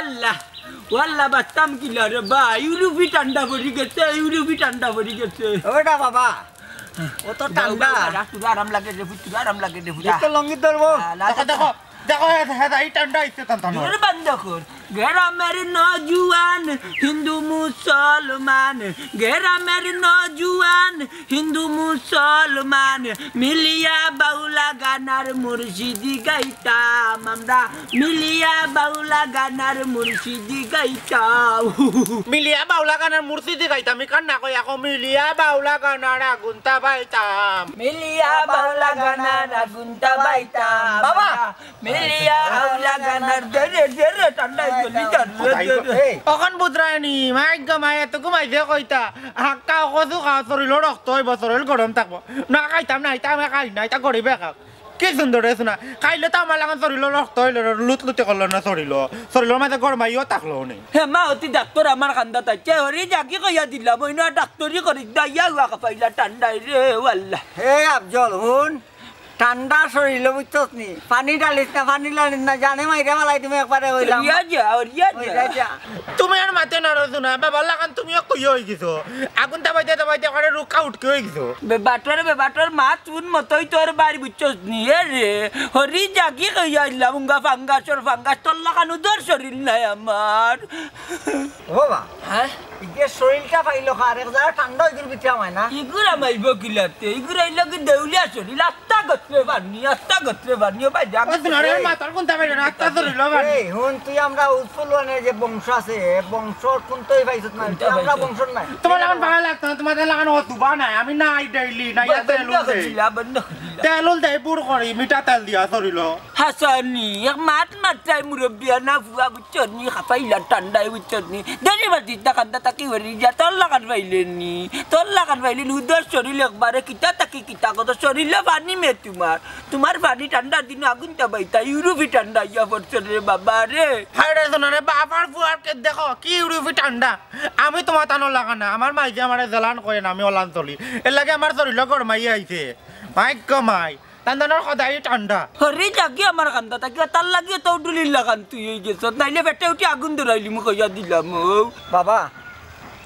ওয়াল্লাহ ওয়াল্লাহ বাতাম কিলা রে বা ইউরোপি ঠান্ডা পড়ি গেছে ইউরোপি ঠান্ডা পড়ি গেছে ওটা বাবা ও তো ঠান্ডা তুই আরাম লাগে রে তুই আরাম লাগে রে দেখো লঙ্গি ধরবো দেখো দেখো এই ঠান্ডা আইছে তান বন্ধ কর গ্রামের নজুয়ান হিন্দু মুসলমান গ্রামের নজুয়ান হিন্দু মুসলমান মিলিয়া বাউলা গানার মুর্শিদি গাইতাম আমরা মিলিয়া বাউলা গানার মুর্শিদি গাইতাম মিলিয়া বাউলা গানার মুর্শিদি গাইতাম কান না কই আকো মিলিয়া বাউলা গানার আগুনটা বাইতাম মিলিয়া বাউলা গানার আগুনটা বাইতাম বাবা মিলিয়া বাউলা গানার দরে দরে ঠান্ডা অখন বুদ্রায়নি মাইগা মায়া তো ঘুমাইছে কইতা হাক্কা কচু খাওয়া শরীর রক্ত হইব শরীর গরম থাকবো না খাইতাম না আমি খাই না এটা গরিবে খাও কি সুন্দর রে শোনা খাইলে তো আমার লাগান শরীর রক্ত হইল লুতলুতি করলো না শরীরের মাঝে গরমাইও থাকলো নেই হে মা অতি ডাক্তার আমার কান্দা তাইছে হরি জাকি কইয়া দিলাম ওই না ডাক্তারি করি দাইয়া হুয়া পাইলা ঠান্ডাই রে আল্লাহ হে আফজল হুন ঠান্ডা শরীর বুঝছস নি পানি ডালিস না পানি ডালিস না জানে মাইরা মালাই তুমি একবারে হইলাম তুমি আর মাতে না রইছো না বাবা লাগান তুমিও কই হই গেছো আগুন তাবাইতে করে রুকা উঠকে হই গেছো বেবাটর মা চুন মতই তোর বাড়ি বুঝছস নি রে হরি জাগি কইয়া দিলাম উঙ্গা ফাঙ্গাস তোর লাগানো দর শরীর নাই আমার ও বাবা হ্যাঁ ইগে শরীরটা পাইলো আরেক জায়গা ঠান্ডা হই গেল বিটা হয় না ইগুরা মাইব কিলাতে ইগুরা ইলাকে দেউলিয়া শরীর আত্তা গতরে বানিও ভাই জাগা আরে মাতার কোন তাবাই না আত্তা শরীর বানি এই হুন তুই আমরা উৎপলনের যে বংশ আছে বংশর কোন তুই পাইছত না আমরা বংশ নাই তোমার লাগান ভালো লাগতো না তোমাদের লাগান হতুবা নাই আমি নাই ডেইলি নাই তেলুল দেই পুরো করি মিঠা তেল দিয়া শরীর হাসানি এক মাত্রায় মুরব্বিয়া না ফুয়া বুঝছনি খাপাইলা ঠান্ডায় বুঝছনি দেরি বাদি টাকান্দা তাকি হরি যা তোর লাগান পাইলেন উদর শরীর একবারে কিতা কত শরীরে পানি মে তোমার পানি ঠান্ডার দিনে আগুন তাবাইতা ইউরোপি ঠান্ডা ইয়া পড়ছে রে বাবা রে হায়রে শোনা রে বাবার ফুয়ারকে দেখো কি ইউরোপি ঠান্ডা আমি তোমার তানো লাগা না আমার মাইজে আমারে জ্বালান কয় না আমি ওলান চলি এর লাগে আমার শরীর গরমাই আইছে মাই কমাই তান্দানোর সদাই ঠান্ডা হরি জাগি আমার কান্দা তাকি তার লাগিয়ে তো উডুলি লাগান তুই এই গেছ নাইলে পেটে উঠি আগুন ধরাইলি মুখ কইয়া দিলাম বাবা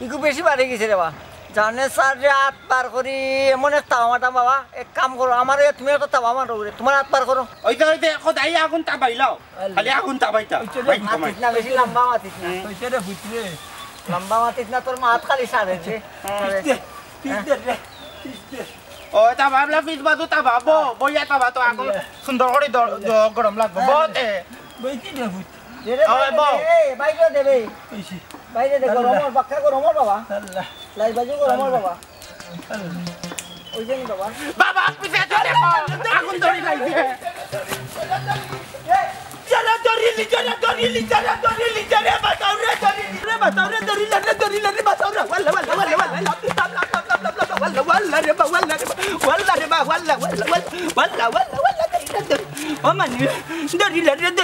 ইকু বেশি বাড়ে গেছে রে বাবা জানে স্যার যে হাত পার করি এমন এক তাওয়া মাটা বাবা এক কাম করো আমার তুমি একটা তাওয়া মারো তোমার হাত পার করো ওই তো সদাই আগুন তাবাইলাও খালি আগুন তাবাইতা মাতিস না বেশি লম্বা মাতিস না কইছে রে বুঝলে লম্বা মাতিস না তোর হাত খালি সারেছে ও তা ভাবলা ফিস বাজু তা ভাবো বইয়া তা ভাতো আগুন সুন্দর করে গরম লাগবে বতে বইতি না বুঝ ওই বউ এই বাইরে দেবে বাইরে দে গরম বাক্কা গরম বাবা আল্লাহ লাই বাজু গরম বাবা ওই যে বাবা বাবা পিছে দেখো আগুন ধরে লাইছে চলা দরিলি বাতাও রে والله ومن دري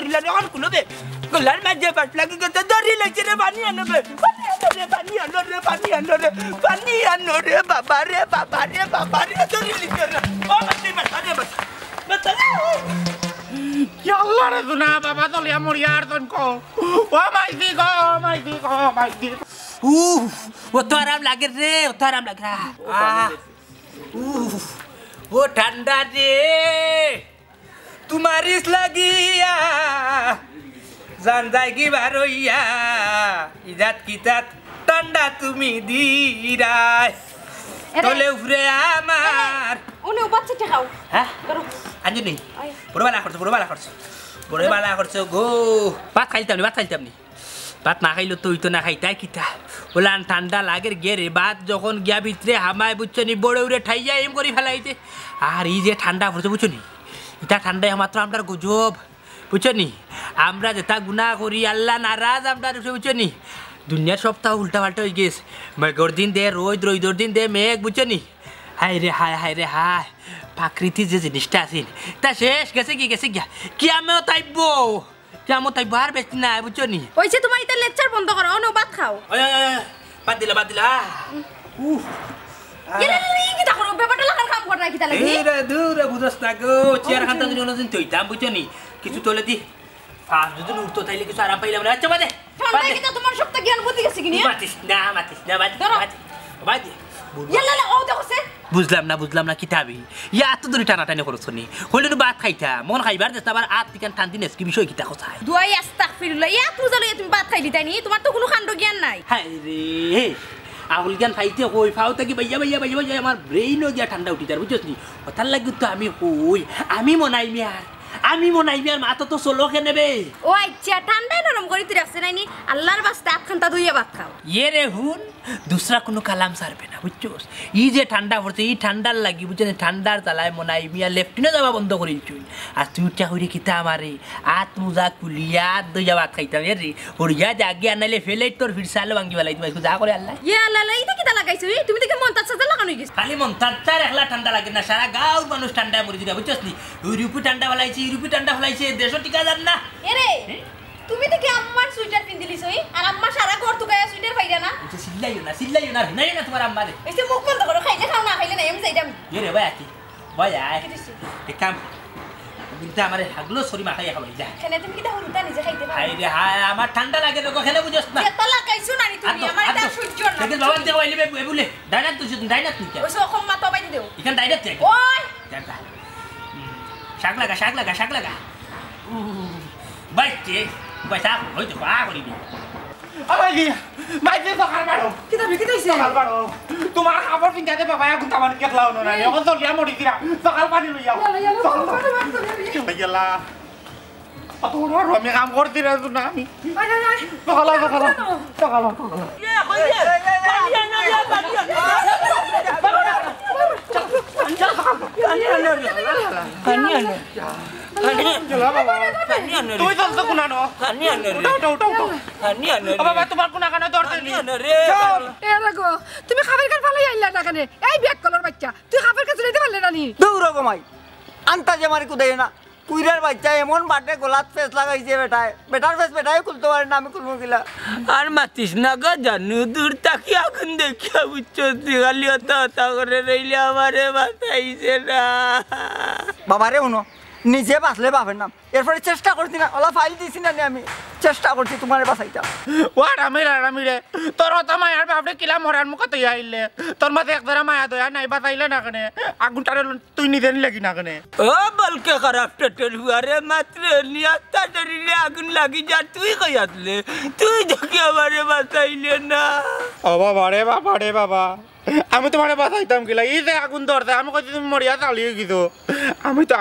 لا عن كله به كل ما جاب لك دري لا جري باني انا به باني انا بابا دري لي جرا بس يا الله رزنا بابا تو يا موريار تنكو وماي ديكو वो तो आराम लगे रे वो ठंडा रे तुम्हारी लगिया जान जाएगी बारोइया इजात कितात ठंडा तुम्ही दिराय तोले उफरे आमार उन्हें बाच्चा टेकाओ हाँ अंजू नहीं बड़े वाला खर्च गो बात खाइलते हमने बात ना खाइलो तो ना खाइता किता ওলান ঠান্ডা লাগের গেরে বাদ যখন গিয়া ভিতরে হামায় বুঝছনি বড় উড়ে ঠাইয়া এম করে ফেলাইতে আর এই যে ঠান্ডা পড়ছে বুঝছনি এটা ঠান্ডায় মাত্র আমরা গজব বুঝছনি আমরা যেটা গুনাহ করি আল্লাহ নারাজ আমরা বুঝছনি দুনিয়ার সপ্তাহ উল্টা পাল্টা হয়ে গেছে মেঘর দিন দে রোদর দিন দে মেঘ বুঝছনি হায় রে হায় প্রাকৃতিক যে জিনিসটা আছে তা শেষ গেছে গিয়া কি আমিও তাইবো কেমন তাই বার বেশি না বুঝছনি ওইছে তোমার এটা লেকচার বন্ধ করো অন্য ভাত খাও বাদ দিলা কি তা করো ব্যাপারটা লাগার কাম কর রাখি তাহলে এই রে দূরে বুঝছ না গো চেয়ার খান্তা দিন দিন তুইতাম বুঝছনি কিছু তোলে দি ফাস যদি উঠতো তাইলে কিছু আরাম পাইলাম না আচ্ছা বাদে ঠান্ডায় কি তোমার সবটা জ্ঞান বুদ্ধি গেছে কিনি মাতিস না বাদে বাদে ইয়ালা ও দেখছে বুঝলাম না কিতাবি ইয়া এত দূরে টানাটানি করছ নি হইলে ভাত খাইতা মন খাইবার দেস আবার আত তিকান টান দিনেস কি বিষয় কিতা কথা দুয়াই আস্তাগফিরুল্লাহ ইয়া তুজালো তুমি ভাত খাইলি তাই নি তোমার তো কোনো কাণ্ড জ্ঞান নাই হায় রে আউল জ্ঞান খাইতে কই ফাও থাকি বাইয়া আমার ব্রেইনও দিয়া ঠান্ডা উঠি যার বুঝছস নি কথার লাগি তো আমি মনাই মিয়ার মাথা তো চলো কে নেবে ও আচ্ছা ঠান্ডায় নরম করে তুই রাখছে নাই নি আল্লাহর বাস্তে আটখানটা দুইয়া ভাত খাও ইয়ে রে হুন দুসরা কোনো কালাম সারবে না বুঝছস ই যে ঠান্ডা পড়ছে এই ঠান্ডার লাগি বুঝছেন ঠান্ডার জ্বালায় মনাই মিয়া লেফটিনে যাওয়া বন্ধ করে দিচ্ছুই আর তুই উঠা হইরে কিতা আমারে আত মুজা কুলিয়া দইয়া ভাত খাইতাম রে হরিয়া জাগে আনাইলে ফেলে তোর ফিরসালে ভাঙ্গি ফেলাই তুমি যা করে আল্লাহ ইয়া আল্লাহ এটা কিতা লাগাইছো তুমি দেখে মন তাছাতে লাগানো গেছে খালি মন তার একলা ঠান্ডা লাগে না সারা গাঁর মানুষ ঠান্ডায় মরে দিবা বুঝছস নি ইউরোপে ঠান্ডা ফলাইছে দেশও টিকা যান না এরে তুমি দেখে আম্মার সুইটার পিন্দিলিছ আর আম্মা সারা ঘর তুকায়া সুইটার পাইরা না সিল্লাইও না নাই না তোমার আম্মারে এসে মুখ বন্ধ করো খাইলে খাও না খাইলে না আমি যাইতাম এ রে ভাই আকি ভাই আয় এক কাম বিনতে আমারে হাগলো সরি মাখাই খাবাই যা কেন তুমি কিটা হুলতা নিজে খাইতে পারো হাই রে হাই আমার ঠান্ডা লাগে তো কেন বুঝছস না এত লাগাইছো না তুমি আমার এটা সহ্য না দেখে বাবা দেও আইলে বলে ডাইনাত তুই ডাইনাত তুই ওই সব কম মাথা বাইতে দেও এখান ডাইনাত তুই ওই জানতা শাক লাগা বাইতে পয়সা হইতো পা করিবি মাইজি সকাল বাড়ো কিটা হইছে সকাল বাড়ো তোমার খাবার পিন্ধাতে বাবা এখন তামান কেটলাও না এখন তো লিয়া মরি দিরা সকাল পানি লইয়া ইয়ালা অত বড় আমি কাম করতে রে না আমি সকাল তুই তো কোনানো বাবা তোমার কোনা কানা দরকার নেই এ রাগো তুমি খাবার কার ফালাই আইলা না কেন এই ব্যাক কলার বাচ্চা তুই খাবার কাছে লইতে পারলে না নি দূর গমাই আন্তা যে মারি কুদাই না কুইরার বাচ্চা এমন বাটে গোলাত ফেস লাগাইছে বেটার ফেস বেটাই খুলতে পারে না আমি খুলবো গিলা আর মাতিস না গো জানু দূর তাকি আগুন দেখিয়া বুঝছো খালি হতা করে রইলে আমারে বাতাইছে না বাবারে শুনো নিজে বাঁচলে বাপের নাম এরপরে চেষ্টা করছি না ওলা ফাইল দিছি না আমি চেষ্টা করছি তোমার বাঁচাইতাম ও রামি রে তোর তো মায়ার বাপরে কিলা মরার মুখ তুই আইলে তোর মাঝে একদারা মায়া দয়া নাই বাঁচাইলে না কেনে আগুনটারে তুই নিজে লাগি না কেনে ও বলকে খারাপ টেটের হুয়ারে মাত্র নিয়াত্তা ডরিলে আগুন লাগি যা তুই কই আসলে তুই দেখি আমারে বাঁচাইলে না ও বাবা রে বাবা আমি তোমারে বাঁচাইতাম কিলা এই যে আগুন ধরছে আমি কইছি তুমি মরিয়া চালিয়ে গেছো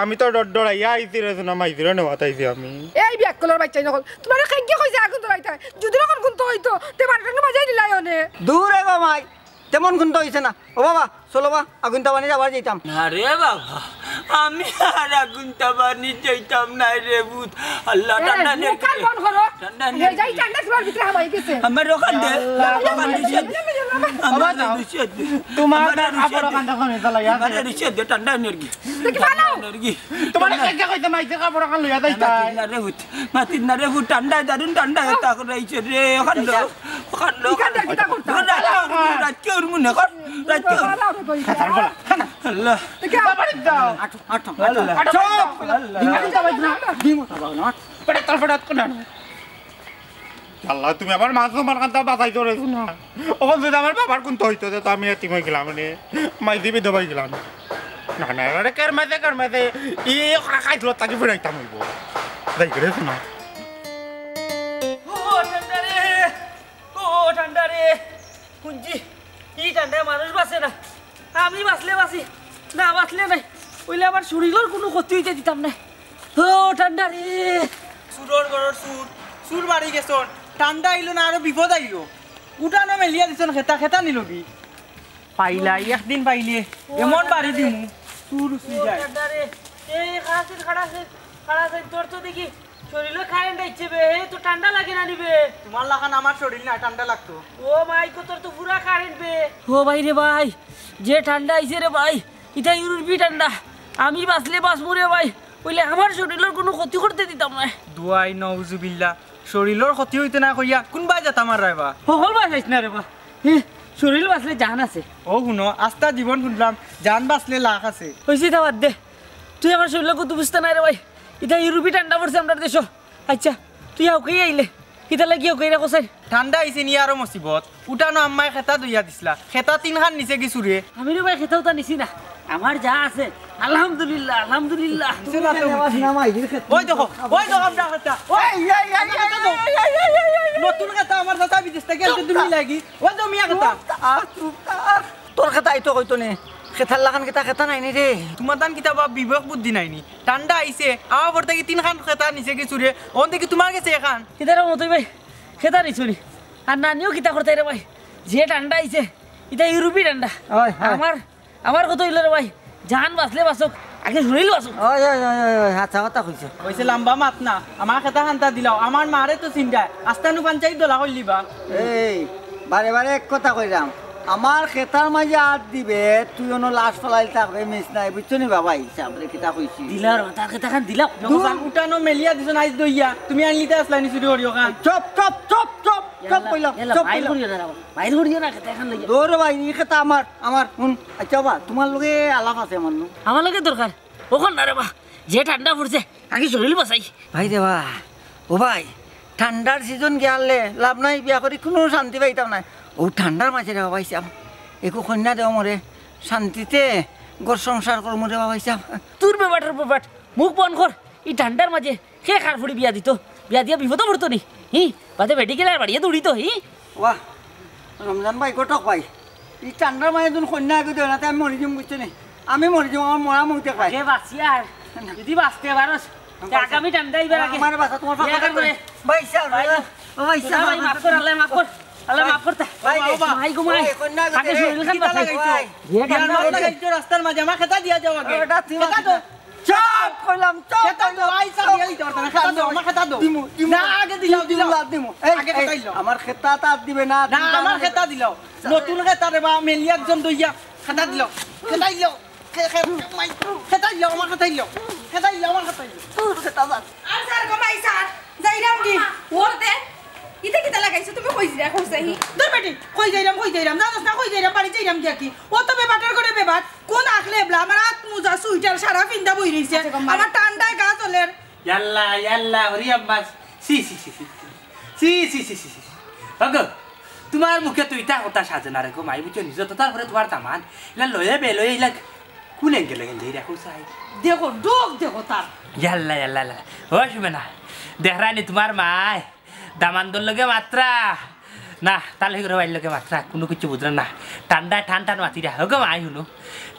আমি তো ডরাইয়া আইছি রে না মাইছি রে বাতাইছি আমি এই ব্যাক কলার বাচ্চা নকল তোমার কাইকে কইছে আগুন ধরাইতে যদি রকম গুণ তো হইতো তে বারটাকে বাজাই দিলাই ওনে দূর গমাই তেমন খুন তো হইছে না ও বাবা চলো বা আগুন তাবানি যাবার যাইতাম না রে বাবা আমি আর আগুন তাবানি যাইতাম না রে ভূত আল্লাহ ঠান্ডা নে কাল বন করো হে যাই ঠান্ডা সবার ভিতরে হামাই গেছে আমার ওখান দে আমার দুশদ তোমার খাবার কান্দা খানে চালাইয়া আমার দুশদ ঠান্ডা এনার্জি দেখি ভালো এনার্জি তোমার কাকে কইতে মাইছে খাবার কান লইয়া যাইতা মাতিন না রে ভূত ঠান্ডা দারুন ঠান্ডা তা করাইছে রে ওখান ইখানটা কিটা করতে রাত কে ওর মনে কর রাত কে আল্লাহ দেখি বাবারে দাও আল্লাহ তুমি আমার মাছ তোমার কান্তা বাঁচাই ধরেছো না ওখান যদি আমার বাবার কোন তো হইতো তো আমি এতিম হয়ে গেলাম মানে মাইদি বিধ হয়ে গেলাম না আরে কার মাঝে ই খাইছিল তাকে ফেরাইতাম হইব যাই করে না ও ঠান্ডা রে কুঞ্জি এই ঠান্ডায় মানুষ বাঁচে না আমি বাঁচলে বাঁচি না বাঁচলে নাই ওইলে আমার শরীরের কোনো ক্ষতি হইতে দিতাম না ও ঠান্ডা রে সুরর গড়র সুর বাড়ি গেছন ঠান্ডা আইলো না আরো বিপদ আইলো উঠানো মেলিয়া দিছন খেতা নিলবি পাইলা একদিন পাইলে এমন বাড়ি দিমু সুর উসলি যায় ঠান্ডা রে এই খাড়াছে তোর তো দেখি শরীরে খায় যাচ্ছে বে তো ঠান্ডা লাগে না নিবে তোমার লাগান আমার শরীর না ঠান্ডা লাগতো ও ভাই তোর তো পুরা কারেন্ট বে ও ভাই রে ভাই যে ঠান্ডা আইছে রে ভাই এটা ইউরোপি ঠান্ডা আমি বাঁচলে বাঁচবো রে ভাই বলে আমার শরীরের কোনো ক্ষতি করতে দিতাম না দুয়াই নউজুবিল্লাহ শরীরের ক্ষতি হইতে না কইয়া কোনবাই যাতা আমার রাইবা সকল বাঁচাইছ না রে বা শরীর বাঁচলে জান আছে ও শুনো আস্তা জীবন শুনলাম জান বাঁচলে লাখ আছে হয়েছে তা বাদ দে তুই আমার শরীরের কত বুঝতে নাই রে ভাই এটা ইউরোপি ঠান্ডা পড়ছে আমরা দেশ আচ্ছা তুই ওকে আইলে কিতা লাগি ওকে রে কোসাই ঠান্ডা আইছে নি আরো মুসিবত উঠানো আম্মাই খেতা দইয়া দিছিলা খেতা 3 খান নিচে গেছু রে আমি রে ভাই খেতাও তা নিছি না আমার যা আছে আলহামদুলিল্লাহ আলহামদুলিল্লাহ ওই দেখো আমরা খেতা নতুন খেতা আমার দাদা বিদেশ থেকে আনতে তুমি লাগি ওই তো মিয়া খেতা তোর খেতা আইতো কইতো নে খেতার লাগান খেতা নাই নি রে তোমার দান কিতাবা বিবেক বুদ্ধি নাইনি ঠান্ডা আইছে আমার পর থেকে 3 খান খেতা নিচে গেছু রে ওন থেকে তোমার গেছে এখান কিতার মতই ভাই খেতা নিছু নি আর নানিও কিতা করতে রে ভাই যে ঠান্ডা আইছে এটা ইউরোপি ঠান্ডা আমার কত হইল রে ভাই জান বাঁচলে বাঁচক আগে শরীর বাঁচক ওই ওই ওই ওই হাতা কথা কইছ কইছে লম্বা মাত না আমার খেতা খান্তা দিলাও আমার মারে তো চিন্তা আস্তানু পঞ্চায়েত দলা কইলিবা এই বারে বারে এক কথা কইরাম আমার খেতার মাঝে হাত দিবে তুই অন্য লাশ ফেলাই থাকবে মিস নাই বুঝছো নি বাবা হিসাব রে কিতা কইছি দিলার তার খেতা খান দিলা যখন উঠানো মেলিয়া দিছ নাইজ দইয়া তুমি আনলিতে আসলানি চুরি করিও খান চপ চপ চপ চপ চপ কইলাম চপ বাইর কইলাম করিও না বাইর করিও না খেতা খান লইয়া দৌড় ভাই ই খেতা আমার শুন আচ্ছা বা তোমার লগে আলাপ আছে আমার নো আমার লাগে দরকার ওখান না রে বা যে ঠান্ডা পড়ছে আগে শরীর বাঁচাই ভাই দেবা ও ভাই ঠান্ডার সিজন গেলে লাভ নাই বিয়া করি কোনো শান্তি পাইতাম না ও ঠান্ডার মাঝে রে বাবা হিসাব একো কন্যা দেওয়া মরে শান্তিতে ঘর সংসার কর মরে বাবা হিসাব তোর বেবাটার বেবাট মুখ বন্ধ কর এই ঠান্ডার মাঝে কে খার ফুড়ি বিয়া দিত বিয়া দিয়া বিপদ পড়তো নি বাদে বেটি গেলে আর বাড়িয়ে দৌড়িত বাহ রমজান ভাই গোটক ভাই এই ঠান্ডার মাঝে তুমি কন্যা আগে দেও না আমি মরি যাম বুঝছো নি আমি মরি যাম আমার মরা মুখতে খাই কে বাঁচি আর যদি বাঁচতে পারস আগামী ঠান্ডা এবার আগে আমার বাসা তোমার ফাঁকা করে ভাই সাল ভাই ভাই মাফ কর আল্লাহ মাফ কর আল্লাহ মাফ করতে ভাই ঘুমাই আগে শরীর খান বাঁচাই যে ঠান্ডা লাগাইছো রাস্তার মাঝে আমার খেতা দিয়া যাও আগে খেতা তো চপ কইলাম চপ খেতা তো আইসা দিয়া দিতে পারতা না খেতা দাও আমার খেতা দাও না আগে দিলাও আগে খেতা দিলাও আমার খেতা তার দিবে না না আমার খেতা দিলাও নতুন খেতা রে বা মেলিয়া একজন দইয়া খেতা দিলাও খেতা দিলাও খেতা দিলাও আমার খেতা দিলাও খেতা দিলাও আমার খেতা দিলাও তোর খেতা দাও আর স্যার কমাই স্যার যাইরাম দি ওর দে ইতে কিতা লাগাইছো তুমি কই জিরা কইছাহি তোর বেটি কই যাইরাম জানাস না কই যাইরাম বাড়ি যাইরাম দেখি ও তো বেবাটার করে বেবাট কোন আখলে এবলা আমার হাত মুজা সুইটার সারা ফিন্দা বই রইছে আমার ঠান্ডায় গা চলের ইয়াল্লা হরি আব্বাস সি ওগো তোমার মুখে তো ইটা কথা সাজে না রে গো মাই বুঝছো নিজ তো তারপরে তোমার তামান ইলা লয়ে বেলো ইলা কোন এঙ্গেল দেই রাখো সাই দেখো ডোক দেখো তার ইয়াল্লা ও শুমেনা দেখরানি তোমার মায় দামান্দর লগে মাত্রা না তার লগে রবাইর লগে মাত্রা কোনো কিছু বুঝলেন না ঠান্ডার মাতিরা গো মাই শুনো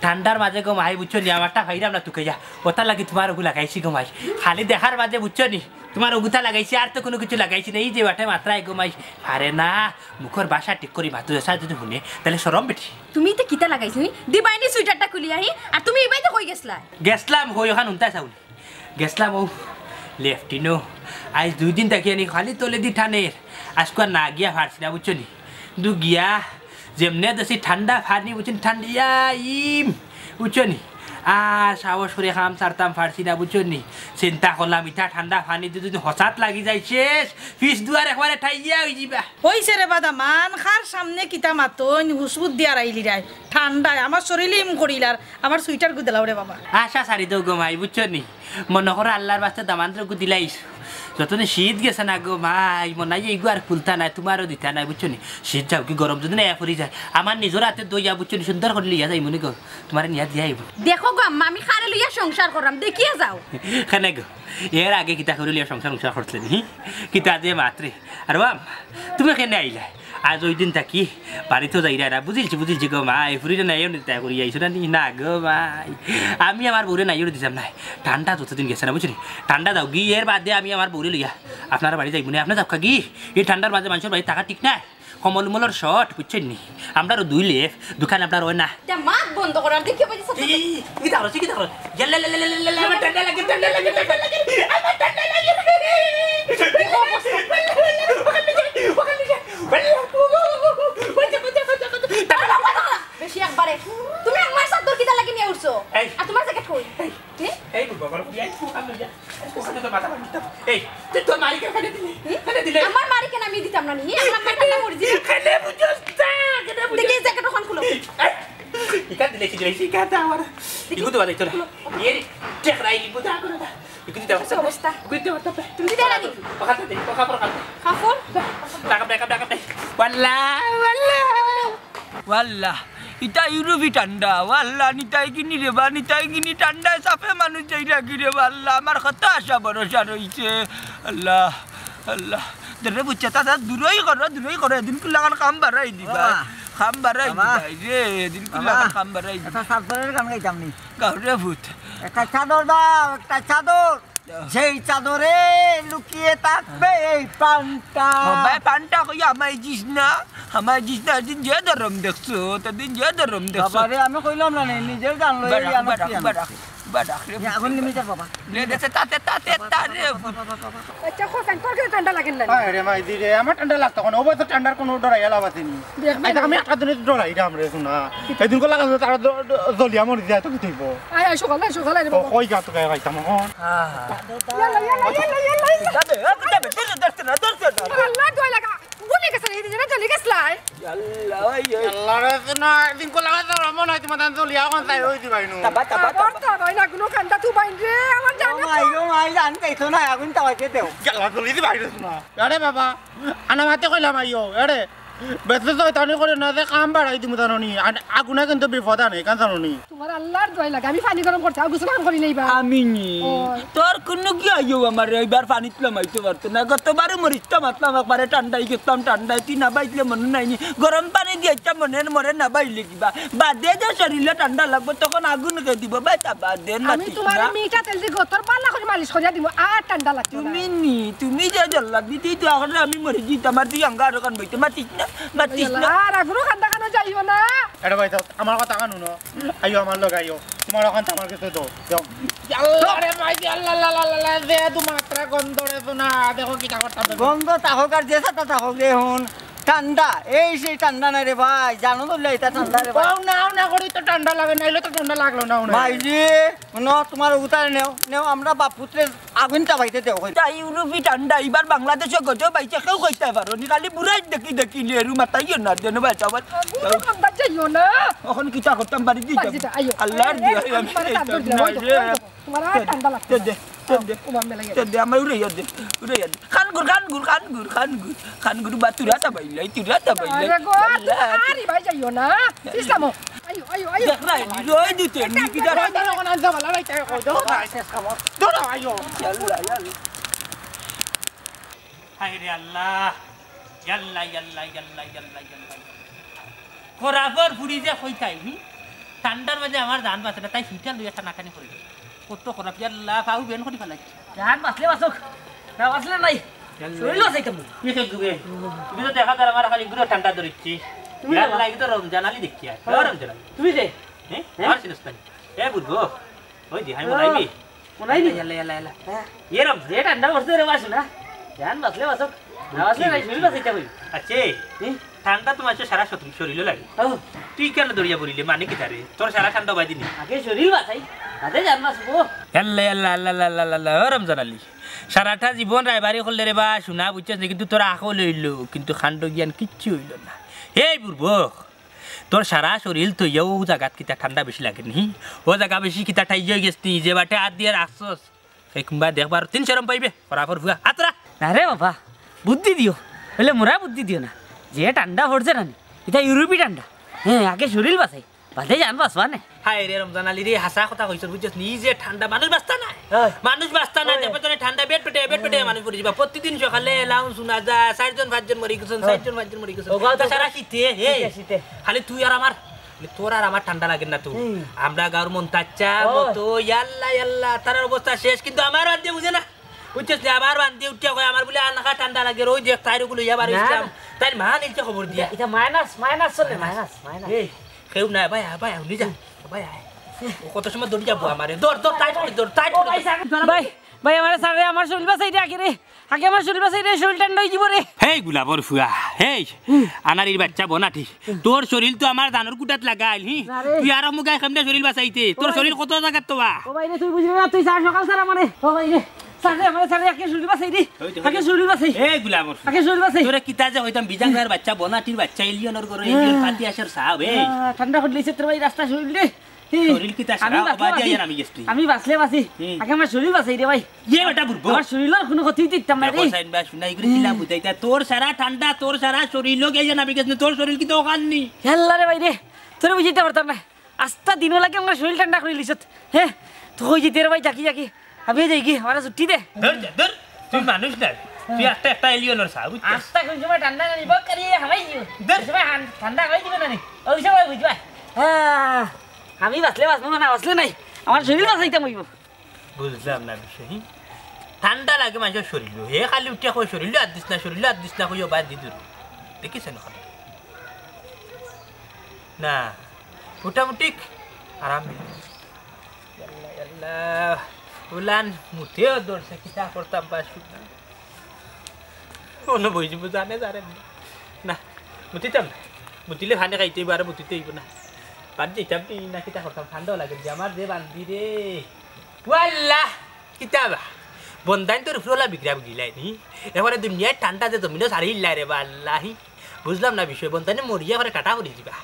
ঠান্ডার মাঝে গো মাই বুঝছো নি আমারটা ভাইরাম না তুকে যা ওটা লাগি তোমার ওগু লাগাইছি গো মাই খালি দেখার মাঝে বুঝছো নি তোমার ওগুতা লাগাইছি আর তো কোনো কিছু লাগাইছি না এই যে বাটে মাত্রা গো মাই আরে না মুখর বাসা ঠিক করি মাতু এসা যদি শুনে তাহলে সরম বেটি তুমি তে কিতা লাগাইছো দিবাইনি সুইটারটা খুলি আহি আর তুমি ইবাইতে কই গেছলা গেছলাম হই ওখান উনতা চাউল গেছলাম ও লেফটিনো আজ 2 দিন তাকিয়ে নি খালি তোলে দি ঠানের আজকে না গিয়া ফারছি না বুঝছো নি দু গিয়া যেমনে দেশি ঠান্ডা ফারনি বুঝছেন ঠান্ডিয়া ইম বুঝছো নি সাহস করে খাম সারতাম ফারছি না বুঝছো নি চিন্তা করলাম ইটা ঠান্ডা ফানি যদি হঠাৎ লাগি যায় শেষ ফিস দুয়ার একবারে ঠাইয়া হয়ে যাবা হইছে রে বাদামান খার সামনে কিতা মাতন হুসবুদ দিয়া রাইলি রাই ঠান্ডায় আমার শরীরে ইম করিলার আমার সুইটার গুদলাও রে বাবা আশা সারি দৌ গমাই বুঝছো নি মনে করো আল্লাহর বাস্তে দামান্ত্র গুদিলাইস যতনে শীত গেছে না গো মাই মনে হয় এইগু আর খুলতা নাই তোমারও দিতা নাই বুঝছো নি শীত যাও কি গরম যদি না পড়ি যায় আমার নিজের হাতে দইয়া বুঝছো নি সুন্দর করে লিয়া যাই মনে গো তোমার নিয়া দিয়া আইব দেখো গো আম্মা আমি খারে লইয়া সংসার করাম দেখিয়া যাও খানে গো এর আগে কিতা করে লিয়া সংসার করছিলেন কিতা দিয়ে মাত্রে আর বাম তুমি কেনে আইলা আজ ওই দিন থাকি বাড়িতেও যাই না বুঝিলছি গো মাই ফুরিটা নাইও নিতে করি আইসো না গো মাই আমি আমার বউরে নাইও দিতাম না ঠান্ডা যতদিন গেছে না বুঝলি ঠান্ডা দাও গি এর বাদে আমি আমার বউরে লইয়া আপনার বাড়ি যাইব না আপনার যাও গি এই ঠান্ডার মাঝে মানুষের বাড়ি থাকা ঠিক না কমল উমলের শর্ট বুঝছেন নি আমরা দুই লেফ দোকান আপনার ওই না মাত বন্ধ করার দেখে পাইছি কি দাও আমার ঠান্ডা লাগে বেশি একবারে তুমি আমার সাথে দর কিটা লাগি নিয়ে উঠছো আর তোমার জ্যাকেট কই এই বাবা তো মাথা এই তুই তোর মালিকে কেন দিলে আমার মালিকে আমি দিতাম না নি আমার ঠান্ডা মরি দি কেন বুঝছ দেখি জ্যাকেট ওখান খুলো ইকা দিলে কি দিলে ইকা আমার Ikut tuh itu. Ini cek lagi ikut aku. Ikut tidak Apa অবস্থা? Ikut tidak apa. তুমি দিতে নাকি Pakat tadi, pakapor kan. কাপড় Dakap deh. Wallah. Ita Europe tanda. Wallah nitai gini re ba, nitai gini tanda sape মানুষ যাই লাগি রে wallah. আমার কথা আশা ভরসা রইছে। আল্লাহ আল্লাহ। দরে বুচ্চা তা দূরই করো এদিন কুলাগান কাম বাড়াই দিবা। কাম বাড়াই দিবা রে এদিন কুলাগান কাম বাড়াই দিবা। এটা সাতবারের গান গাইতাম নি গাউরে ভূত। একটা চাদর দাও একটা চাদর সেই চাদরে লুকিয়ে থাকবে এই প্রাণটা ভাই পান্টা কই আমায় জিস না দিন যে ধরম দেখছো তা দিন যে ধরম দেখছো বাবারে আমি কইলাম না নিজের গান লই বাড়াক রে আগুন লিমিটার বাবা লে দেছে তাতে তারে আচ্ছা খোসেন তোর কি ঠান্ডা লাগে না আরে মাইদি রে আমার ঠান্ডা লাগতো কোন ওবা তো ঠান্ডার কোনো ডরাই এলাব আছেনি আইতা আমি একটা দিনে ডরাই রাম রে শোনা এদিন কো লাগা তারা জলিয়া মরি যায় তো কি হইব আয় সকালে রে বাবা কই গা তো গায় গাইতাম কোন যাবে দরতে না আল্লাহ দোয়া লাগা গুলি গেছে এই দিনে চলে গেছলাই আল্লাহ রে শোনা এদিন কো লাগা তো মন হয় তোমার জলিয়া কোন তাই হই দিবাইনো তা ভাই না কোনো কান্দা তুই বাইন রে আমার জানা মাই জান কাইছো না আগুন তাওয়াইতে দেও গেলা জলি দিবাইনো শোনা আরে বাবা আনা মাতে কইলাম আইও আরে বেতে তো তানি করে না যে কাম বাড়াই দিমু জানোনি আগুনে কিন্তু বিপদ আনে কান জানোনি তোমার আল্লাহর দোয়া লাগে আমি পানি গরম করতে গোসল করি নাইবা আমি তোর কোনো কি আইও আমার এইবার পানি তুলাম আইতে পারতো না গতবারে মরিস্তা মাতলাম একবারে ঠান্ডাই গেতাম ঠান্ডাই তুই না বাইলে মনে নাই গরম পানি দিয়েছিলাম মরে না বাইলে কিবা বাদে যে শরীরে ঠান্ডা লাগবে তখন আগুন কে দিব বাইতা বাদে না আমি তোমার মিঠা তেল দিয়ে গতর পাল্লা করে মালিশ করিয়া দিব আর ঠান্ডা লাগবে তুমি যে জল লাগবি তুই তো এখন আমি মরে যাই তোমার তুই আঙ্গার দোকান বইতে মাতিস না আর আগুনো কান্দা কানো যাইও না এটা ভাই আমার কথা কানুন আইও আমার লগ আইও তোমার ওখান আমার কাছে তো আল্লাহ রে ভাই আল্লাহ আল্লাহ দে তোমার মাত্রা গন্ধ রে শোনা দেখো কি করতাম গন্ধ তাহক আর যেসা তা তাহক দেখুন ঠান্ডা এই সেই ঠান্ডা না রে ভাই জানো তো এটা ঠান্ডা রে ভাই না করি তো ঠান্ডা লাগে নাইলে তো ঠান্ডা লাগলো না ভাই জি তোমার উতারে নেও আমরা বাপ পুত্রের আগুনটা বাইতে দেও তাই ইউরোপি ঠান্ডা এবার বাংলাদেশে গজো বাইছে কেউ কইতে পারো নি খালি বুড়াই দেখি লেরু মাথায় না দেন ভাই চাবার কান্দা যাইও না এখন কিটা করতাম বাড়ি দিই আল্লাহর দিয়ে আমি তোমার আর ঠান্ডা লাগছে দে আমার উড়ে দে খানগুর বাতুরা তা বাইলাই আরে গো আরে ভাই যাইও না ইসলাম আইও দেখ রাই রই দিতে নি কি দা কোন আনজা ভালো লাইতে কই দাও শেষ খাবার দাও আইও হায় রে আল্লাহ ইয়াল্লা খরাফর ফুরি যে কইতাই নি ঠান্ডার মাঝে আমার জান বাঁচে না তাই হিটার লইয়া টানাটানি করে কত খরাপ ইয়াল্লা পাউ বেন করি ফেলাই জান বাসলে বাসক না বাসলে নাই শরীর বাসাই তুমি কি গুবে তুমি তো দেখা আমার খালি গুলো ঠান্ডা ধরিছি ইয়াল্লা এই তো রমজান আলী দেখি আর রমজান তুমি যে হ্যাঁ আর সিনস্তানি এ বুঝবো ওই দি হাই মনাইবি ইয়াল্লা এ রম যে ঠান্ডা বসতে রে বাসু না জান বাসলে বাসক না বাসলে নাই শরীর বাসাই তুমি আচ্ছা ঠান্ডা তোমার সারা শরীরে লাগে তুই কেন দরিয়া বলিলে মানে কি তারে তোর সারা ঠান্ডা বাজি নি আগে শরীর বাসাই আদে জান বাসবো আল্লাহ রমজান আলী সারাটা জীবন রায়বাড়ি করলে রে বা শোনা বুঝছিস কিন্তু তোর আঁকো লইল কিন্তু খান্ড জ্ঞান কিচ্ছু হইল না এই বুড়বক তোর সারা শরীর তৈয়াও ও জায়গাত কিতা ঠান্ডা বেশি লাগে নি ও জায়গা বেশি কিতা ঠাই যাই গেছি যে বাটে হাত দিয়ে রাখছস এই কুম্বা দেখবার 3 রম পাইবে ফরাফর ভুয়া আতরা না রে বাবা বুদ্ধি দিও বলে মোরা বুদ্ধি দিও না যে ঠান্ডা পড়ছে না এটা ইউরোপি ঠান্ডা হ্যাঁ আগে শরীর বাসাই বাদে জান বাসবা না হায় রে রমজান আলী রে হাসা কথা কইছ বুঝছিস নি যে ঠান্ডা মানুষ বাঁচতা না দেখো তোরে ঠান্ডা বেড পেটে মানুষ পড়ে যাবা প্রতিদিন সকালে এলাউন্স শোনা যায় 4 জন 5 জন মরি গেছেন 4 জন 5 জন মরি গেছেন তো সারা শীতে হে খালি তুই আর আমার তোর আর আমার ঠান্ডা লাগে না তো আমরা গাঁর মন তাচ্চা মতো ইয়াল্লা তার অবস্থা শেষ কিন্তু আমার বাদ দিয়ে বুঝে না বুঝছিস না আবার বান্ধি উঠিয়া কয় আমার বলে আনাকা ঠান্ডা লাগে রোজ দেখ তাইরগুলো ইয়াবার ইসলাম তাই মা নিচে খবর দিয়া এটা মাইনাস চলে মাইনাস এই কেউ নাই ভাই উনি যা ভাই কত সময় দৌড়ি যাবো আমারে দৌড় টাইট ভাই আমার সারে আমার শরীর বাসাই রে আগে আমার শরীর বাসাই রে শরীর ঠান্ডা হয়ে যাব রে হেই গুলাবর ফুয়া হেই আনারির বাচ্চা বনাটি তোর শরীর তো আমার দানর কুটাত লাগাইল হি তুই আর মুগাই খামদা শরীর বাসাইতে তোর শরীর কত জায়গা তো ও ভাই রে তুই বুঝলি না তুই সার সকাল সারা মানে ও ভাই রে সারে আগে শরীর বাসাই রে আগে শরীর বাসাই এই গুলাবর আগে শরীর বাসাই তোরে কিতা যে হইতাম বিজাঙ্গার বাচ্চা বনাটির বাচ্চা এলিয়নর করে এলিয়ন পাতি আসার সাহেব এই ঠান্ডা হইছে তোর ভাই রাস্তা শরীর রে শরীর কি তা সারা বাদি আইয়া আমি গেছি আমি বাঁচলে বাঁচি আগে আমার শরীর বাঁচাই রে ভাই এ বেটা বুড়বো আমার শরীরের কোনো ক্ষতি দিতাম না রে হোসাইন ভাই শুনাই করেছিলাম বুঝাইতা তোর সারা ঠান্ডা তোর সারা শরীর লোক আইয়া আমি গেছি তোর শরীর কি তো ওখাননি হেল্লা রে ভাই রে তোরে বুঝাইতে পারতাম না আস্তা দিন লাগে আমার শরীর ঠান্ডা করে লিছত হ্যাঁ তো হই যেতে রে ভাই জাকি জাকি আমি যাই কি আমার ছুটি দে ধর তুই মানুষ না তুই একটা এলিয়নর সা বুঝছিস আস্তা কোন সময় ঠান্ডা না নিব করি হামাই দিও ধর সময় ঠান্ডা হই দিবে না নি ওই সময় বুঝবা হ্যাঁ আমি বাঁচলে বাঁচবো না বাঁচলে নাই আমার শরীর বাঁচাইতাম হইব বুঝলাম না বিষয় ঠান্ডা লাগে মানুষের শরীর হে খালি উঠিয়া কই শরীর আর দিস না কই বাদ দি দূর দেখিছেন না মোটামুটি আরাম আল্লাহ উলান মুঠেও দৌড়ছে কিতা করতাম বা শুনা অন্য বইব জানে না মুতিতাম মুতিলে ভানে খাইতে আর মুতিতে হইব না বাদ দিতাম না কিতা করতাম ঠান্ডাও লাগে যে আমার যে বান্ধি রে ওয়াল্লাহ কিতাবা বন্ধান তোর ফ্লোলা বিক্রা গিলাই নি এবারে দুনিয়ায় ঠান্ডা যে জমিনে সারি ইল্লাই রে বাল্লাহি বুঝলাম না বিষয় বন্ধানে মরিয়া করে টাটা করে দিবা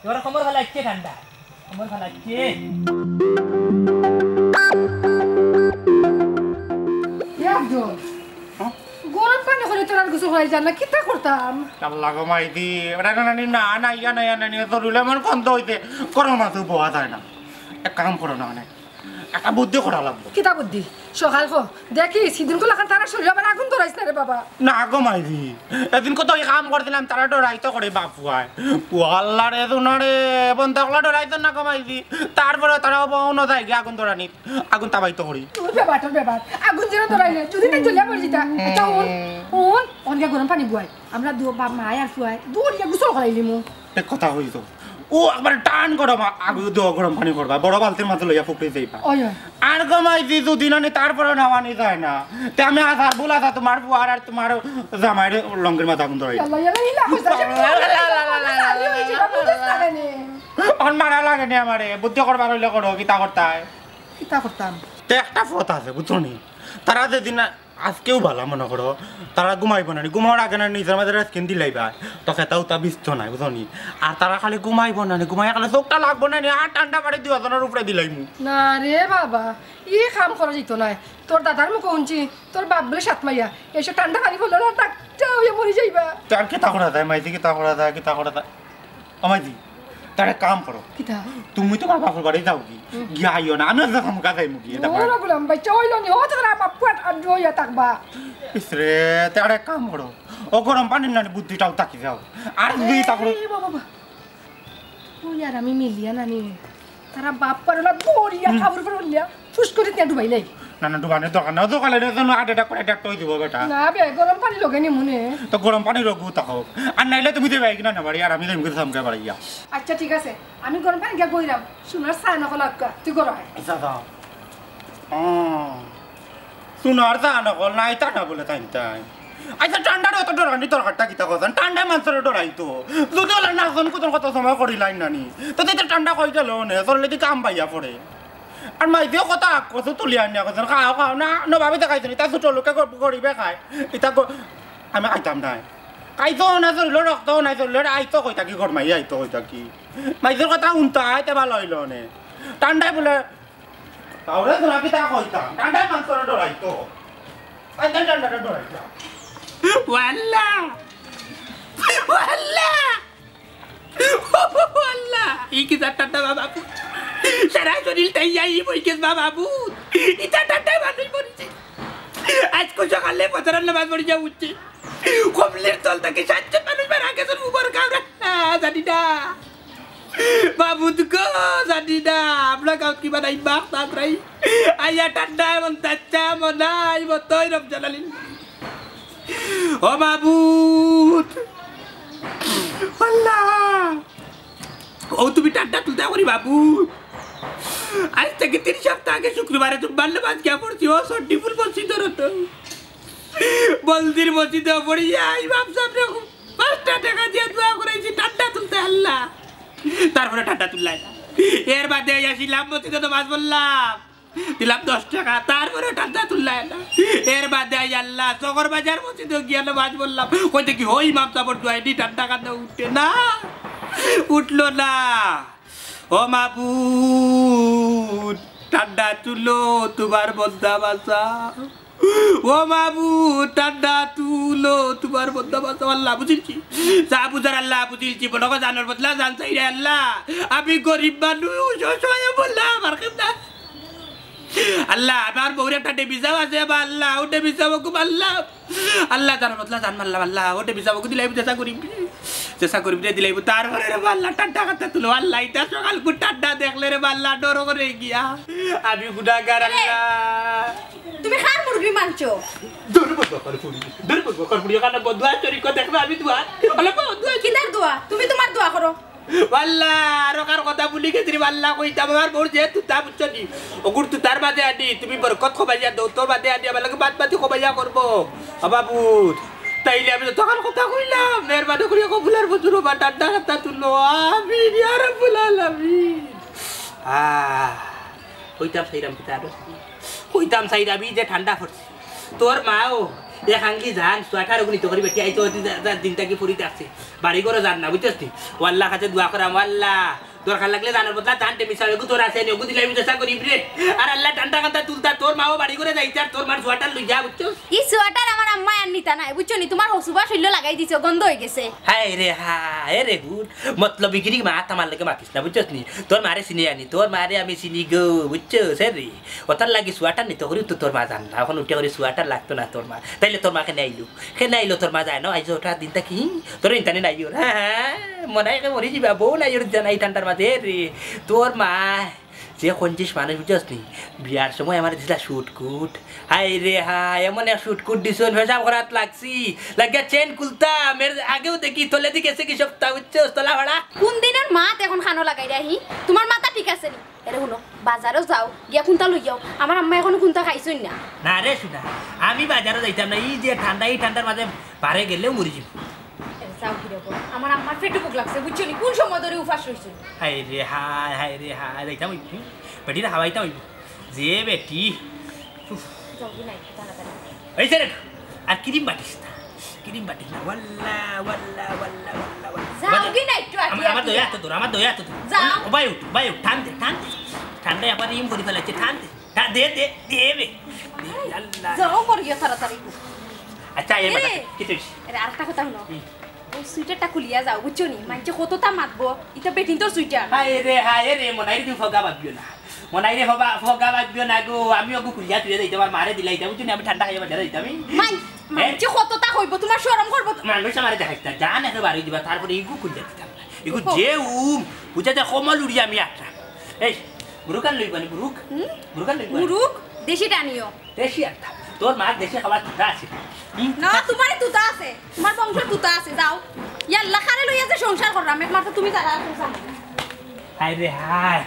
এবারে কমর খালা আছে ঠান্ডা কমর খালা আছে গরম পানি করে তোর আর কিছু হয়ে যায় না কিতা করতাম আল্লাহ গো মাইদি এটা না ইয়া শরীরে আমার কন্ত হইতে গরম মাথা বোয়া যায় না এক কাম করো না মানে একটা বুদ্ধি করা লাগবে কিতা বুদ্ধি সকাল খো দেখি সিদিন গুলো তারা শরীর আবার আগুন ধরাইছ না রে বাবা না গো মাইদি এদিন কত কাম করছিলাম তারা ডরাইতো করে বাপুয়ায় আল্লাহ রে দুনারে বন্ধকলা ডরাইতো না গো মাইদি তারপরে তারা অন্য জায়গায় আগুন ধরানি আগুন তাবাইতো করি তোর ব্যাপার আগুন যেন ধরাইলে যদি না জ্বলিয়া পড়ে যেতা এটা অনকে গরম পানি বুয়াই আমরা দু বাপ মায় আর ফুয়াই দৌড়িয়া গুছল করাইলি মু এক কথা হইতো ও একবার টান গরম আগুন দেওয়া গরম পানি করবা বড় বালতির মাঝে লইয়া ফুকড়ে যাইবা আর গমাইছি দুদিন আনি তারপরে নামানি যায় না তে আমি আসার বলা থা তোমার বুয়ার আর তোমার জামাইরে লঙ্গের মাথা আগুন ধরাই অন মারা লাগে নি আমারে বুদ্ধি করবার হইলে করো কিতা করতাম তে একটা ফত আছে বুঝছো নি তারা যেদিন আজকেও ভালো মনে করো তারা ঘুমাইব না ঘুমাওয়ার আগে না নিজের মাঝে স্কিন দিলাইবা তো খেতাও তা বিস্ত নাই বুঝনি আর তারা খালি ঘুমাইব না ঘুমাই খালি চোখটা লাগবো না আর ঠান্ডা পাড়ি দুজনের উপরে দিলাইমু না রে বাবা ই কাম করা যেত নাই তোর দাদার মুখ শুনছি তোর বাপ বলে সাত মাইয়া এসে ঠান্ডা পানি করলো না টাকটা হয়ে মরে যাইবা তার কিতা করা যায় মাইজি কিতা করা যায় আমাইজি তারে কাম করো কিতা তুমি তো বাবার বাড়ি যাও কি গিয়া আইও না আমি যখন কাজাই মুগি এটা ওরা বললাম বাচ্চা হইল নি ও তোরা বাপ পুয়াত আর জইয়া থাকবা ইসরে তারে কাম করো ও গরম পানি না বুদ্ধিটাও তাকি যাও আর দুই তা করো বাবা ওই আর আমি মিলিয়া নানি তারা বাপ পারলা বড়িয়া খাবার করলিয়া ফুস করে তিয়া ডুবাইলাই না ডুবানের দোকান না দোকানে জন্য আটেটা করে একটা টই দিব বেটা না বে গরম পানি লগে নি মনে তো গরম পানি রগু তাকো আর নাইলে তুমি দেবে কিনা না বাড়ি আর আমি দেব সামকে বাড়ি যা আচ্ছা ঠিক আছে আমি গরম পানি গিয়া বইরাম সোনার চা নকল তুই গরম আচ্ছা দাও সোনার চা নকল নাই তা না বলে তাই আচ্ছা ঠান্ডার অত ডরানি তরকারটা কিতা কথা ঠান্ডায় মানুষের ডরাইতো যদি ওলা নাচন কুতন কত সময় করিলাই নানি তো তেতিয়া ঠান্ডা কই গেল নে চললে দি কাম পাইয়া পড়ে আর মাইদিও কথা কত তুলি আনিয়া কথা খাও না নভাবি দেখাইছো নি তা ছোট লোকে গরিবে খায় এটা আমি খাইতাম নাই খাইতো না চলিল রক্তও নাই চলিল আইতো কই থাকি ঘর মাই আইতো কই থাকি মাইদির কথা শুনতা আইতে ভালো হইল নে ঠান্ডায় বলে তাহলে তোরা কি তা কইতাম ঠান্ডায় মানুষের ডরাইতো আইতাম ঠান্ডাটা ডরাইতাম والله iki tata babu sarai joril tayai boikes babu ita tata মানুষ বলছে আজ কো সকালে পতরান নামাজ পড়ি যা উঠছে কমলের তল থেকে সাতটা মানুষ মারা গেছে উপর কাউরা জানি না বাবু দুকো জানি না আমরা কাউ কি বানাই বাপ তাতরাই আইয়া ঠান্ডা মন তাচ্চা মনাই মতই রমজান আলী ও মাবুদ আল্লাহ ও তুমি ঠান্ডা তুলতে পারি বাবু আজ থেকে 3 সপ্তাহ আগে শুক্রবারে তুমি বাল্যবাজ গিয়া পড়ছি ও সর্দি ফুল বলছি তোর তো বলদির মসজিদে পড়ি যাই বাপ সামনে 5 টাকা দিয়ে দোয়া করেছি ঠান্ডা তুলতে আল্লাহ তারপরে ঠান্ডা তুললাই এর বাদে আসিলাম মসজিদে নামাজ বললাম দিলাম 10 টাকা তারপরে ঠান্ডা তুললাই না এর বাদে আল্লাহ চকর বাজার মসজিদে গিয়ে নামাজ বললাম কই দেখি ওই মাপ চাপড় দোয়াইনি ঠান্ডা কান্দা উঠে না উঠলো না ও মাবুদ ঠান্ডা তুলো তোমার বন্ধা বাসা ও মাবুদ ঠান্ডা তুলো তোমার বন্ধা বাসা আল্লাহ বুঝিছি যা বুঝার আল্লাহ বুঝিছি বড় জানার বদলা জানছাই রে আল্লাহ আমি গরিব মানুষ সবাই বললাম আমার কেমন আল্লাহ আমার বউরে একটা ডেবি যাও আছে বা আল্লাহ ও ডেবি যাবো খুব আল্লাহ আল্লাহ তার বদলা জান মারলাম আল্লাহ ও ডেবি যাবো দিলাইব চেষ্টা করিবি রে দিলাইব তারপরে রে আল্লাহ ঠান্ডা কথা তুলো আল্লাহ এটা সকাল কু ঠান্ডা দেখলে রে আল্লাহ ডর করে গিয়া আমি গুনাহগার আল্লাহ তুমি খার মুরগি মানছো দুর্বল করপুরি কারণ বদুয়া চুরি করে দেখবে আমি দোয়া আল্লাহ বদুয়া কিদার দোয়া তুমি তোমার দোয়া করো আল্লাহ আরকার কথা ভুলি গেছি আল্লাহ কইতা আমার বউর যে তুতা বুঝছনি ওগুর তুতার বাদে আনি তুমি বরকত খবাইয়া দাও তোর বাদে আনি আমার লাগে বাদ বাদি খবাইয়া করবো বাবু তাইলে আমি তখন কথা কইলাম মেহরবানি করিয়া কবুলার বজুর বা ঠান্ডা কথা তুলো আমিন ইয়া রাব্বুল আলামিন কইতাম সাইরাম পিতা কইতাম সাইরাবি যে ঠান্ডা পড়ছে তোর মাও দেখাঙ্গি যান সোয়াটার ওগুলি তো করি বেটি আইতো দিনটা কি ফুরিতে আসছে বাড়ি করে যান না বুঝছিস তুই ও আল্লাহ কাছে দোয়া করাম আল্লাহ দরকার লাগলে জানার বদলা টানতে মিশাবে তোর আছে ওগু দিলে আমি চেষ্টা করি রে আর আল্লাহ টানটা কান্তা তুলতা তোর মাও বাড়ি করে যাইতে আর তোর মার সোয়াটার লই যা বুঝছো ই সোয়াটার আমার আম্মা আর নিতা নাই বুঝছো নি তোমার হসুবা শৈল লাগাই দিছো গন্ধ হয়ে গেছে হায় রে গুড মতলব বিক্রি মা আমার লাগে মাতিস না বুঝছস নি তোর মারে চিনি আনি তোর মারে আমি চিনি গো বুঝছো রে ওটার লাগি সোয়াটার নিতে করি তো তোর মা জান না এখন উঠে করে সোয়াটার লাগতো না তোর মা তাইলে তোর মাকে নাইলো তোর মা যায় না আইজ ওটা দিনটা কি তোর ইন্টারনেট নাইও হ্যাঁ মনে হয় মরি যাবা বউ নাই জানাই ঠান্ডার মাঝে রে তোর মা যে কঞ্চিস মানুষ বুঝছস নি বিয়ার সময় আমার দিলা শুটকুট হাই রে হাই এমন এক শুটকুট দিছন ভেসাব করাত লাগছি লাগিয়া চেন কুলতা মের আগেও দেখি তলে দিকে গেছে কি সপ্তাহ বুঝছস তলা ভাড়া কোন দিনের মাত এখন খানো লাগাই রাহি তোমার মাথা ঠিক আছে নি এরে শুনো বাজারও যাও গিয়া কুন্তা লই যাও আমার আম্মা এখনো কুন্তা খাইছই না না রে শুনা আমি বাজারও যাইতাম না এই যে ঠান্ডা এই ঠান্ডার মাঝে বারে গেলেও মরি যাব যাও কি রে আমার আম্মার পেটে বুক লাগছে বুঝছো নি কোন সময় ধরে উপাস রইছো হাই রে হাই যাইতাম বেটির হাওয়াইতাম যে বেটি যাও কি নাই তাড়াতাড়ি এই রে আর ক্রিম বাটিস না ওয়াল্লা যাও কি নাই একটু আমার দয়া তো দূর যাও বাই উঠ ঠান্ডা আবার ইম করে ফেলাচ্ছে দে আল্লাহ যাও পড়িও তাড়াতাড়ি আচ্ছা এই কি তুই আরে আরেকটা কথা শুনো ও সুইটারটা খুলিয়া যাও বুঝছো নি মানছে কতটা মাতবো এটা বেটিন তোর সুইটার হায় রে মনাই দি ফগা বাগিও না গো আমি ওগু খুলিয়া তুই যাইতে আমার মারে দিলাই দাও বুঝছো নি আমি ঠান্ডা খাইবা যাইতে আমি মানছে কতটা হইব তোমার শরম করব মানুষ আমারে দেখাইতা জান এত বাড়ি দিবা তারপরে ইগু খুলিয়া দিতাম ইগু যে বুঝা যা কমল উড়ি আমি আটরা এই বুরুকান লইবানি বুরুক দেশিটা নিও দেশি আটটা তোর মা দেশে খাবার তুতা আছে না তোমারই তুতা আছে তোমার বংশের তুতা আছে যাও ইয়াল্লা খারে লইয়া যে সংসার কররাম একমাত্র তুমি যারা সংসার হায় রে হায়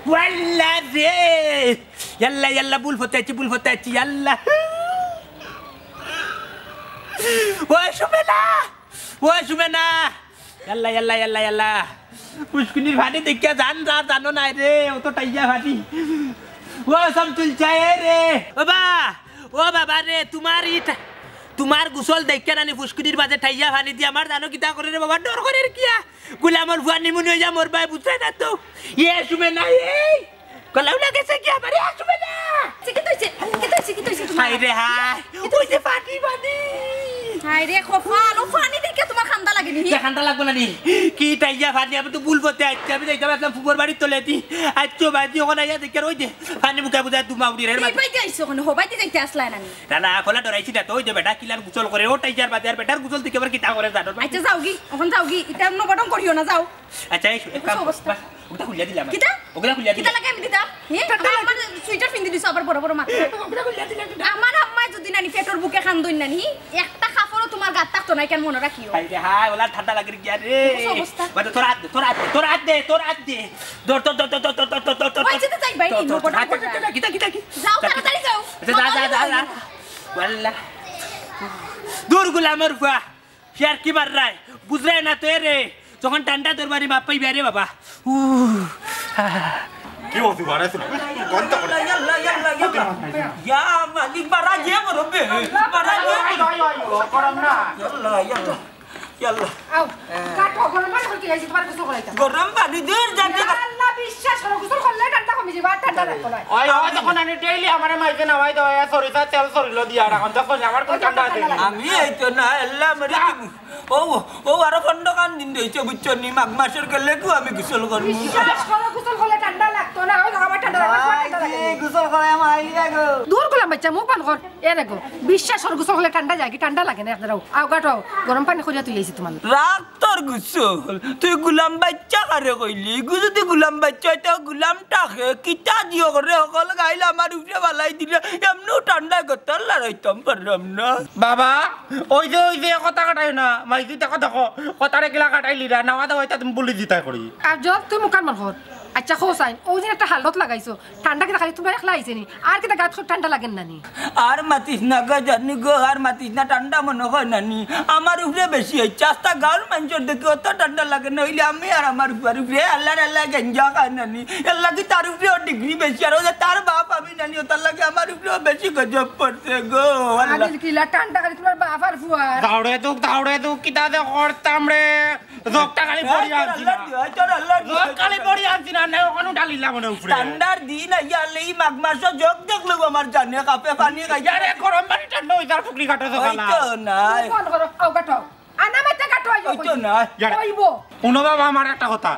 ওয়াল্লা রে ইয়াল্লা বুল ফতাইছি ইয়াল্লা ও সুমেনা ইয়াল্লা পুষ্কুনির ভাটি দেখিয়া জানো নাই রে ও তো টাইয়া ভাটি ও সমতুল চায় রে ও বাবা রে তোমার গুসল দেখে নানি পুষ্কুনির মাঝে ঠাইয়া ভানি দিয়ে আমার জানো কিতা করে রে বাবা ডর করে কিয়া গুলামর ভুয়া নিমুনি হয়ে যা মোর ভাই বুঝতে না তো ইয়ে শুবে না এই কলাউ লাগেছে কি আমার শুবে না কি তুইছে হাই রে হাই ওই যে পাটি হাই রে কফালো পানি দেখে তোমার খান্দা লাগে নি খান্দা লাগবে না নি কি টাইয়া ভানি আমি তো বুলবতে আইছি আমি যাইতাম আসলাম ফুবর বাড়ি তোলেতি আচ্ছো বাজি ওখানে আইয়া দেখে রই দে পানি মুখে বুঝা তুমি উড়ি রে এই পাইতে আইছো কোন হবাইতে যাইতে আসলা না না খোলা ডরাইছি না তো ওই যে বেটা কিলার গুছল করে ও টাইজার বাজার বেটার গুছল দিকে আবার কিতা করে জানো আচ্ছা যাও কি এটা অন্য বটন করিও না যাও আচ্ছা এক কাম ওটা খুলিয়া দিলাম কিতা ওগুলা খুলিয়া দিলাম কিতা লাগে আমি দিতাম আমার সুইটার পিন্দি দিছো আবার বড় মাথা ওটা খুলিয়া দিলাম আমার আম্মা যদি নানি পেটর বুকে খান্দুন নানি একটা কাপড়ও তোমার গাত থাকতো না কেন মনে রাখিও হাই রে হাই ওলা ঠান্ডা লাগে গিয়া রে বাবা তোর হাত দে দর ওই যেতে যাই ভাই নি বটন কিতা যাও তাড়াতাড়ি যাও যা ওয়াল্লাহ দূর গুলামর ফুয়া শেয়ার কি মার রায় বুঝরে না তো রে যখন ঠান্ডা তোর বাড়ি বাপ পাইবে রে বাবা কি বলছিস বাড়াইছ কোনটা করে ইয়া মালিক বাড়া যে মরবে বাড়া যে করম না ইয়াল্লা আও কাটো গরম পানি করতে আইছি তোমার গোসল করাইতাম গরম পানি দূর জানি আল্লাহ বিশ্বাস করো গোসল করলে ঠান্ডা কমে যাবে ঠান্ডা লাগবে না ওই ওই যখন আমি ডেইলি আমারে মাইকে নামাই দাও সরিষা তেল সরিলো দিয়া রাখুন তখন আমার কোন ঠান্ডা আছে আমি এইতো না আল্লাহ মরে ও ও আরো খন্ড কান দিন দিয়েছে বুঝছো নি মাঘ মাসের গেলে কো আমি গোসল করব বিশ্বাস করো গোসল করলে ঠান্ডা লাগতো না ওই আমার ঠান্ডা লাগে গোসল করে আমার আইলি গো দূর করলাম বাচ্চা মুখ পান কর এ দেখো বিশ্বাস করো গোসল করলে ঠান্ডা যায় কি ঠান্ডা লাগে না আপনারাও আও কাটো গরম পানি করিয়া তুই আইছি তোমার রাগ তোর গোসল তুই গুলাম বাচ্চা কারে কইলি যদি গুলাম বাচ্চা হইতো গুলামটাকে কিতা দিও করে সকল গাইলে আমার উপরে বালাই দিলে এমনও ঠান্ডা করতে লড়াইতাম পারলাম না বাবা ওই যে কথা কাটাই না মাইকি দেখো দেখো কথারে গিলা কাটাইলি না নাওয়া দাও এটা তুমি বলি দিতা করি আর যত তুই মুখ কান মান কর আচ্ছা খোসাইন ওই দিন একটা হালত লাগাইছো ঠান্ডা কিনা খালি তোমরা একলা আইছে নি আর কিটা গাত ঠান্ডা লাগেন না নি আর মাতিস না গো জানি গো আর মাতিস না ঠান্ডা মনে হয় না নি আমার উপরে বেশি হচ্ছে আস্তা গাঁর মানুষের দেখে অত ঠান্ডা লাগে না হইলে আমি আর আমার উপরে আল্লাহ গেঞ্জা খাই না নি এর লাগে তার উপরে ডিগ্রি বেশি আর তার বাপ আমি নানি তার লাগে আমার উপরে বেশি গজব পড়ছে গো আল্লাহ আদিল কিলা ঠান্ডা খালি তোমার বাপ আর ফুয়া দাউড়ে তো কিতা দে করতাম রে জগটা খালি পড়ি আনছি না জগ খালি পড়ি আনছি না ওখানে ডালিলাম মনে উপরে ঠান্ডার দিন আইয়ালে এই মাঘ মাস যোগ দেখলো আমার জানে কাপে পানি খাইয়া আরে গরম পানি ঠান্ডা হই যার ফুকরি কাটো সকালা তো নাই ফোন করো আও কাটো আনা মাতে কাটো আইও তো নাই কইবো উনো বাবা আমার একটা কথা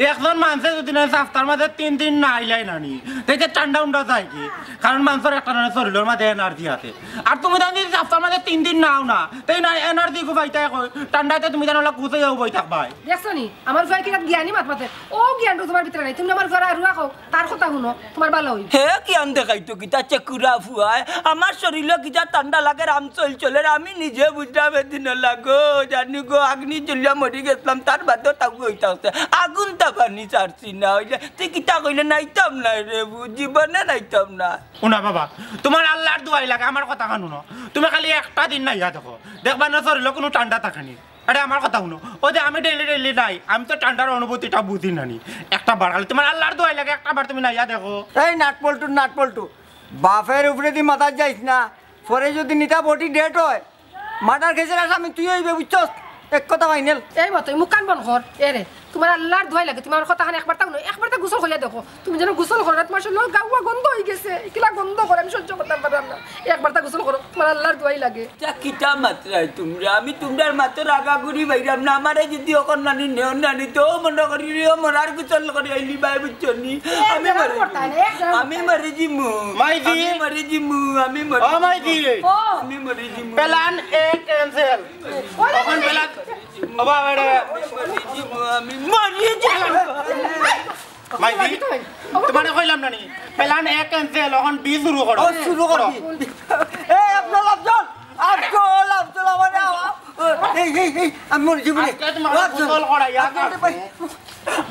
একজন মানুষে যদি না সপ্তাহের মাঝে 3 দিন না আইলাই নানি তাইতে ঠান্ডা উন্ডা যায় কি কারণ মানুষের একটা না শরীরের মাঝে এনার্জি আছে আর তুমি যদি সপ্তাহের মাঝে 3 দিন নাও না তাই না এনার্জি কো পাইতাই কই ঠান্ডাতে তুমি জানো কুছে যাও বই থাকবাই দেখছো নি আমার ভাই কিনা জ্ঞানী মাত মাতে ও জ্ঞানটো তোমার ভিতরে নাই তুমি আমার ঘরে আর রাখো তার কথা শুনো তোমার ভালো হইব হে কি আন দেখাইতো কিতা চেকুরা ফুয়ায় আমার শরীরে কিতা ঠান্ডা লাগে রাম চলে আমি নিজে বুঝলাম এদিন লাগো জানি গো আগ্নি জ্বলিয়া মরি গেছিলাম তার বাদ তাকু হইতাছে আগুন তাপানি চারছি না হইলে তুই কিতা কইলে নাইতাম না রে জীবনে নাইতাম না উনা বাবা তোমার আল্লাহর দোয়াই লাগে আমার কথা কানুনো তুমি খালি একটা দিন না ইয়া দেখো দেখবা না শরীরে কোনো ঠান্ডা থাকেনি আরে আমার কথা শুনো ওই যে আমি ডেইলি নাই আমি তো ঠান্ডার অনুভূতিটা বুঝি নানি একটা বার খালি তোমার আল্লাহর দোয়াই লাগে একটা বার তুমি না ইয়া দেখো এই নাটপল্টু বাপের উপরে দি মাথা যাইস না পরে যদি নিতা বডি ডেট হয় মাটার খেয়েছে আমি তুই হইবে বুঝছস এক কথা ফাইনাল এই মতো মুখ কান বন কর এরে তোমার আল্লাহর দোয়াই লাগে তোমার কথা খান একবার তাও নয় একবার তা গোসল করিয়া দেখো তুমি যেন গোসল করো না তোমার শরীর গাওয়া গন্ধ হয়ে গেছে কিলা গন্ধ করে আমি সহ্য করতে পারলাম না একবার তা গোসল করো তোমার আল্লাহর দোয়াই লাগে কিতা মাত্রায় তোমরা আমি তোমরার মাত্র আগাগুড়ি বাইরাম না আমারে যদি অকন নানি নেও নানি তো মনে করি মরার গোসল করে আইলি বাই বুঝছো নি আমি মরে জিমু মাইজি মরে জিমু আমি মরে ও মাইজি আমি মরে জিমু প্ল্যান এ ক্যান্সেল এখন প্ল্যান বাবা বেড়ে আমি মরে জিমু মাইজি তোমারে কইলাম নানি প্ল্যান এ ক্যান্সেল এখন বি শুরু করো এই আব্দুল মানে এই আমি মরে জীবনে আজকে তোমার গোসল করাইয়া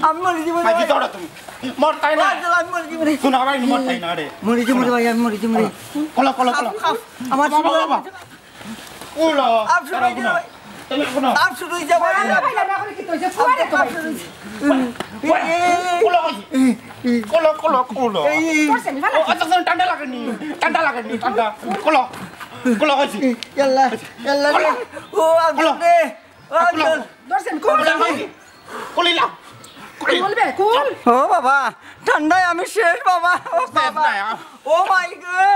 আমি মরে জীবনে মাইজি দৌড়া তুমি মরতাই না আমি মরে জীবনে শোনা ভাই মরতাই না রে মরে জীবনে ভাই আমি মরে জীবনে কলা আমার বাবা ওলা আপ শুরু হয়ে যাবে তুমি শুনো আপ শুরু হয়ে যাবে কলো ঠান্ডা লাগেনি ঠান্ডা কলো হয়েছি ইয়াল্লা ও আব্দুল রে ও আব্দুল কলিলা ও বাবা ঠান্ডায় আমি শেষ বাবা ও বাবা ও মাই গড